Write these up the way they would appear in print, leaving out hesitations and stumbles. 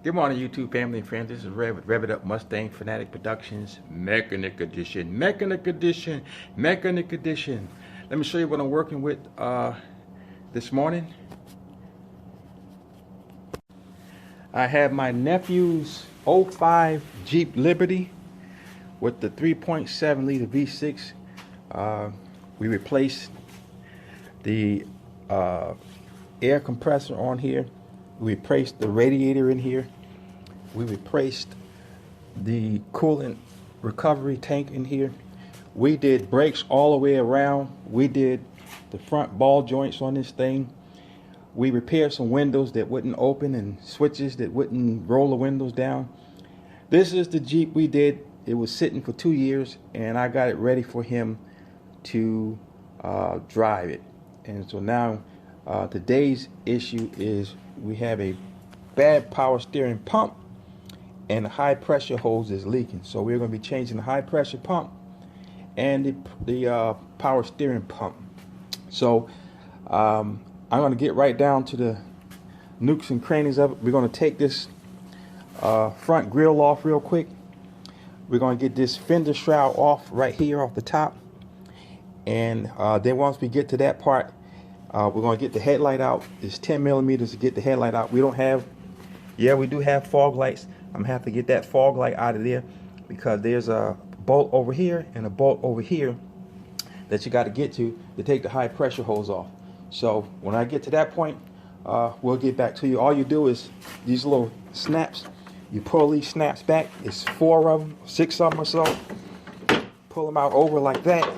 Good morning, YouTube family and friends. This is Rev It Up Mustang Fanatic Productions Mechanic Edition. Mechanic Edition. Mechanic Edition. Let me show you what I'm working with this morning. I have my nephew's '05 Jeep Liberty with the 3.7 liter V6. We replaced the air compressor on here. We replaced the radiator in here. We replaced the coolant recovery tank in here. We did brakes all the way around. We did the front ball joints on this thing. We repaired some windows that wouldn't open and switches that wouldn't roll the windows down. This is the Jeep we did. It was sitting for 2 years and I got it ready for him to drive it. And so now today's issue is we have a bad power steering pump and the high pressure hose is leaking. So we're going to be changing the high pressure pump and the power steering pump. So I'm going to get right down to the nooks and crannies of it. We're going to take this front grille off real quick. We're going to get this fender shroud off right here off the top. And then once we get to that part, we're going to get the headlight out. It's 10 millimeters to get the headlight out. We don't have, we do have fog lights. I'm going to have to get that fog light out of there because there's a bolt over here and a bolt over here that you got to get to take the high pressure hose off. So when I get to that point, we'll get back to you. All you do is these little snaps. You pull these snaps back. It's 4 of them, 6 of them or so. Pull them out over like that.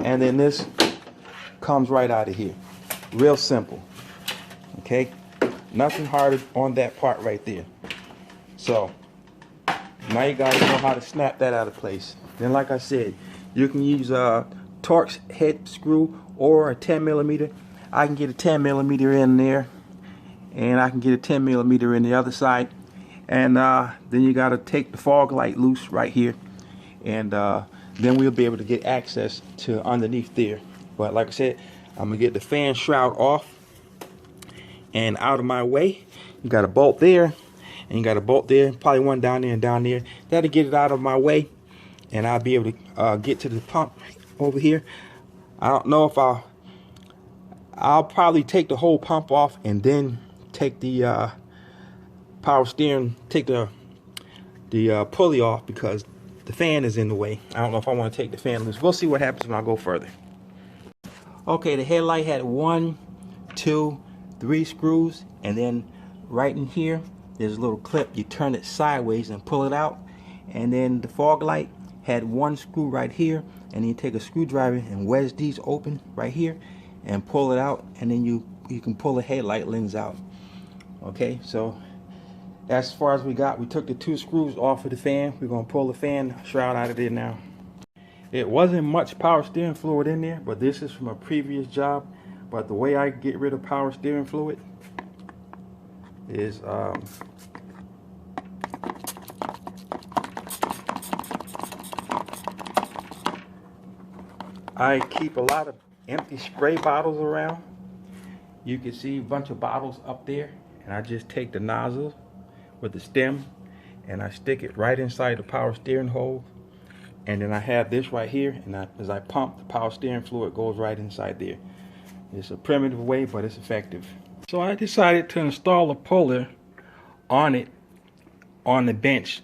And then this comes right out of here. Real simple. Okay? Nothing hard on that part right there. So, now you gotta know how to snap that out of place. Then like I said, you can use a Torx head screw or a 10 millimeter. I can get a 10 millimeter in there. And I can get a 10 millimeter in the other side. And then you gotta take the fog light loose right here. And then we'll be able to get access to underneath there. But like I said, I'm gonna get the fan shroud off and out of my way. You got a bolt there and you got a bolt there, probably one down there and down there. That'll get it out of my way and I'll be able to get to the pump over here. I don't know if I'll probably take the whole pump off and then take the power steering, take the pulley off because the fan is in the way. I don't know if I want to take the fan loose. We'll see what happens when I go further. Okay, the headlight had 1, 2, 3 screws, and then right in here there's a little clip. You turn it sideways and pull it out. And then the fog light had 1 screw right here, and then you take a screwdriver and wedge these open right here and pull it out, and then you can pull the headlight lens out. Okay, so as far as we got, we took the 2 screws off of the fan. We're going to pull the fan shroud out of there now. It wasn't much power steering fluid in there, but this is from a previous job. But the way I get rid of power steering fluid is I keep a lot of empty spray bottles around. You can see a bunch of bottles up there, and I just take the nozzle with the stem and I stick it right inside the power steering hole, and then I have this right here, and as I pump, the power steering fluid goes right inside there. It's a primitive way, but it's effective. So I decided to install a puller on it on the bench,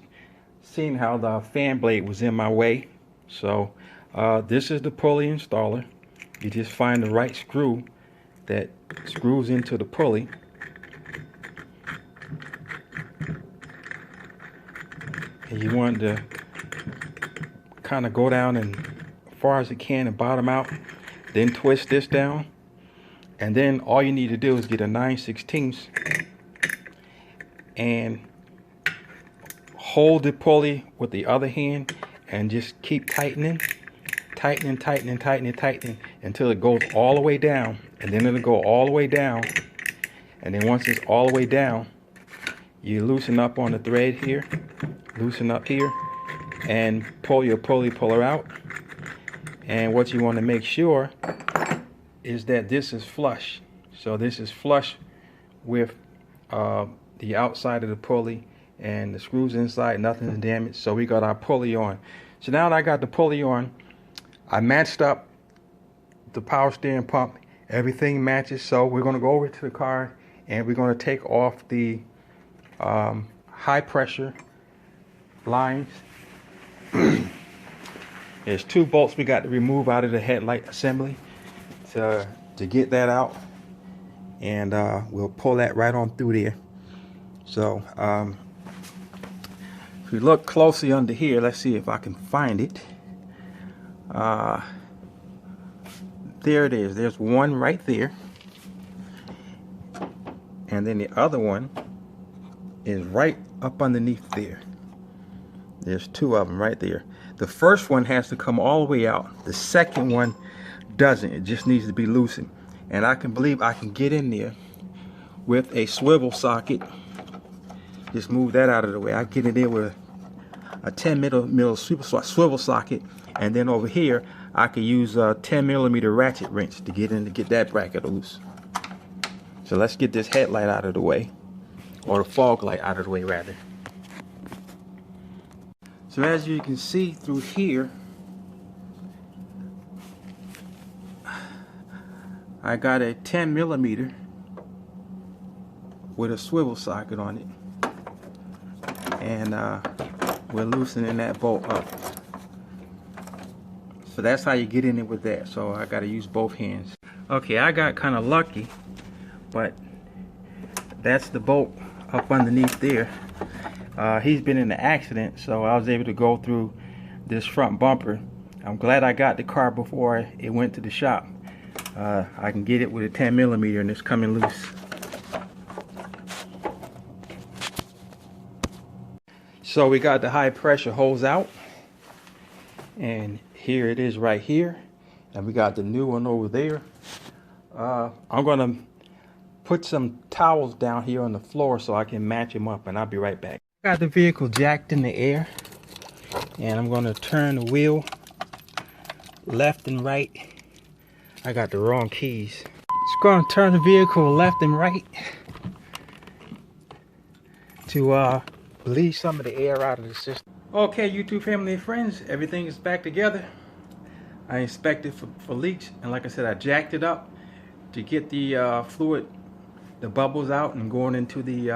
seeing how the fan blade was in my way. So this is the pulley installer. You just find the right screw that screws into the pulley. And you want to kind of go down and as far as it can and bottom out, then twist this down, and then all you need to do is get a 9/16 and hold the pulley with the other hand and just keep tightening until it goes all the way down, and then it'll go all the way down, and then once it's all the way down, you loosen up on the thread here, loosen up here, and pull your pulley puller out. And what you want to make sure is that this is flush. So this is flush with the outside of the pulley, and the screws inside, nothing's damaged. So we got our pulley on. So now that I got the pulley on, I matched up the power steering pump. Everything matches. So we're going to go over to the car and we're going to take off the high pressure lines. There's 2 bolts we got to remove out of the headlight assembly to get that out, and we'll pull that right on through there. So if we look closely under here, let's see if I can find it. There it is. There's one right there, and then the other one is right up underneath there. There's 2 of them right there. The first one has to come all the way out. The second one doesn't. It just needs to be loosened. And I can believe I can get in there with a swivel socket. Just move that out of the way. I get in there with a 10 mil swivel socket, and then over here I could use a 10mm ratchet wrench to get in to get that bracket loose. So let's get this headlight out of the way, or the fog light out of the way rather. So as you can see through here, I got a 10mm with a swivel socket on it, and we're loosening that bolt up. So that's how you get in it with that. So I got to use both hands. Okay, I got kind of lucky, but that's the bolt up underneath there. He's been in an accident, so I was able to go through this front bumper. I'm glad I got the car before it went to the shop. I can get it with a 10mm, and it's coming loose. So we got the high pressure hose out, and here it is right here, and we got the new one over there. I'm gonna put some towels down here on the floor so I can match them up, and I'll be right back. Got the vehicle jacked in the air, and I'm going to turn the wheel left and right. I got the wrong keys. Just going to turn the vehicle left and right to bleed some of the air out of the system. Okay, YouTube family and friends, everything is back together. I inspected for leaks, and like I said, I jacked it up to get the fluid, the bubbles out, and going into the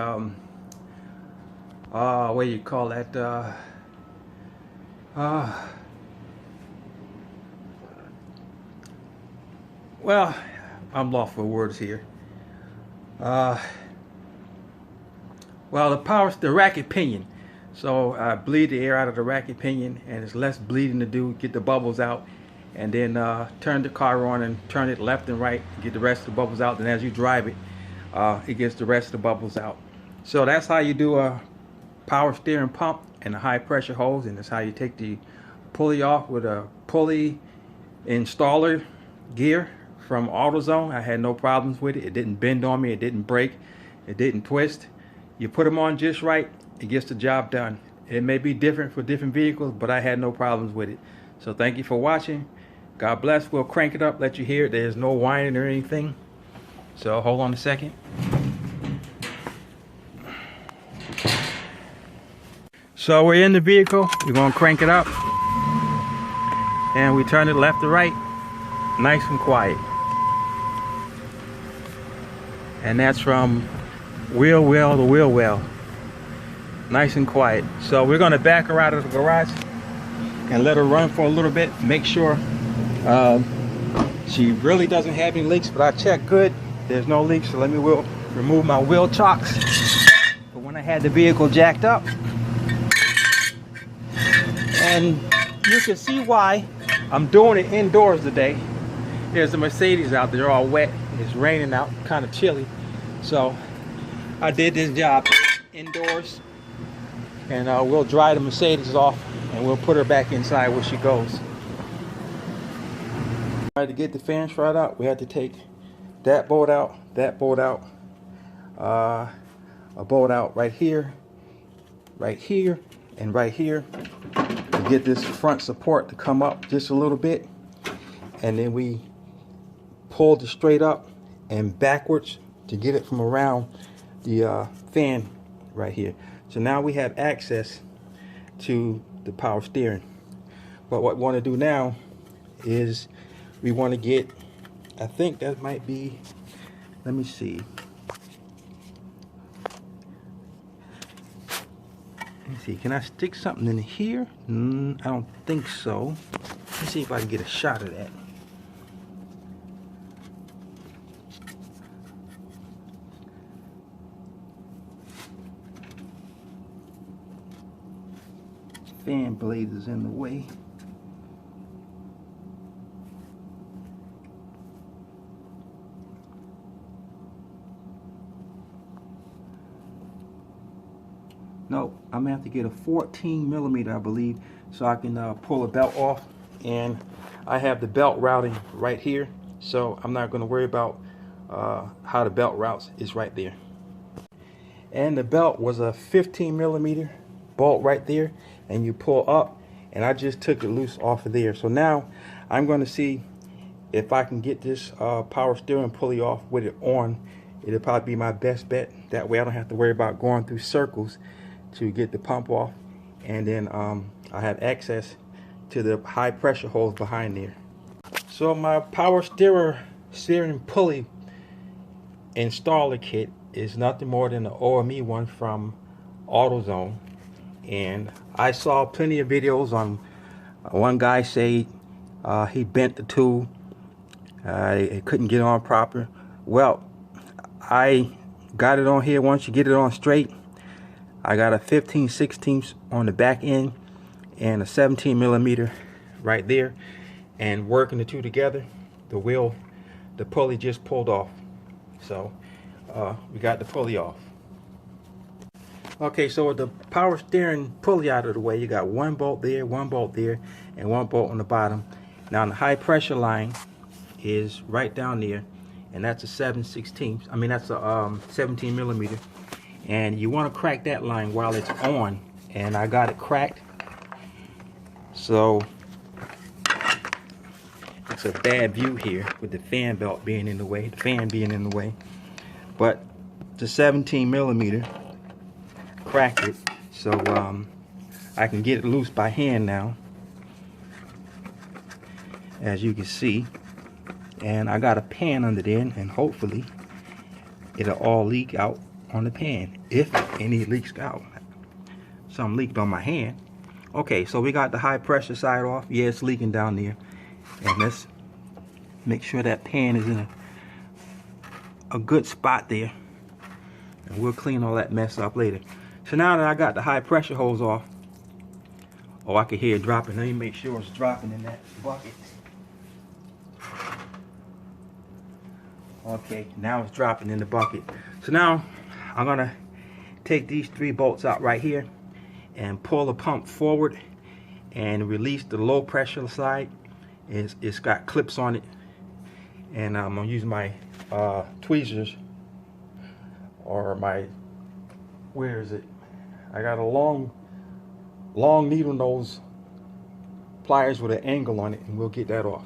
what do you call that? Well, I'm lost for words here. Well, the racket pinion. So I bleed the air out of the racket pinion, and it's less bleeding to do. Get the bubbles out, and then turn the car on and turn it left and right, get the rest of the bubbles out. And as you drive it, it gets the rest of the bubbles out. So that's how you do a power steering pump and a high pressure hose, and that's how you take the pulley off with a Pulley Installer gear from AutoZone. I had no problems with it. It didn't bend on me, it didn't break, it didn't twist. You put them on just right, it gets the job done. It may be different for different vehicles, but I had no problems with it. So thank you for watching. God bless. We'll crank it up, let you hear it. There's no whining or anything. So hold on a second. So we're in the vehicle, we're gonna crank it up, and we turn it left to right, nice and quiet. And that's from wheel well to wheel well, nice and quiet. So we're gonna back her out of the garage and let her run for a little bit, make sure she really doesn't have any leaks, but I checked good, there's no leaks. So let me remove my wheel chocks. But when I had the vehicle jacked up, and you can see why I'm doing it indoors today. There's a Mercedes out there all wet. It's raining out, kind of chilly. So I did this job indoors, and we'll dry the Mercedes off, and we'll put her back inside where she goes. To get the fan shroud out, we had to take that bolt out, a bolt out right here, and right here, to get this front support to come up just a little bit, and then we pulled it straight up and backwards to get it from around the fan right here. So now we have access to the power steering. But what we want to do now is we want to get, I think that might be, let me see. Let me see, can I stick something in here? I don't think so. Let's see if I can get a shot of that. Fan blade is in the way. No, I'm gonna have to get a 14mm, I believe, so I can pull a belt off. And I have the belt routing right here, so I'm not going to worry about how the belt routes is right there. And the belt was a 15mm bolt right there, and you pull up, and I just took it loose off of there. So now I'm going to see if I can get this power steering pulley off with it on. It'll probably be my best bet. That way I don't have to worry about going through circles to get the pump off. And then I have access to the high pressure hose behind there. So my power steering pulley installer kit is nothing more than an OME one from AutoZone. And I saw plenty of videos on one guy say he bent the tool, it couldn't get on proper. Well, I got it on here. Once you get it on straight, I got a 15/16 on the back end and a 17mm right there, and working the two together, the pulley just pulled off. So we got the pulley off. Okay, so with the power steering pulley out of the way, you got one bolt there, and one bolt on the bottom. Now the high pressure line is right down there, and that's a 7/16. I mean, that's a 17mm, and you want to crack that line while it's on, and I got it cracked. So it's a bad view here with the fan belt being in the way, the fan being in the way, but the 17mm cracked it, so I can get it loose by hand now, as you can see. And I got a pan under there, and hopefully it'll all leak out on the pan, if any leaks out. Some leaked on my hand. Okay, so we got the high pressure side off. Yeah, it's leaking down there, and let's make sure that pan is in a good spot there, and we'll clean all that mess up later. So now that I got the high pressure hose off, oh, I can hear it dropping. Let me make sure it's dropping in that bucket. Okay, now it's dropping in the bucket. So now I'm gonna take these 3 bolts out right here and pull the pump forward and release the low pressure side. It's got clips on it, and I'm gonna use my tweezers, or my, where is it? I got a long needle nose pliers with an angle on it, and we'll get that off.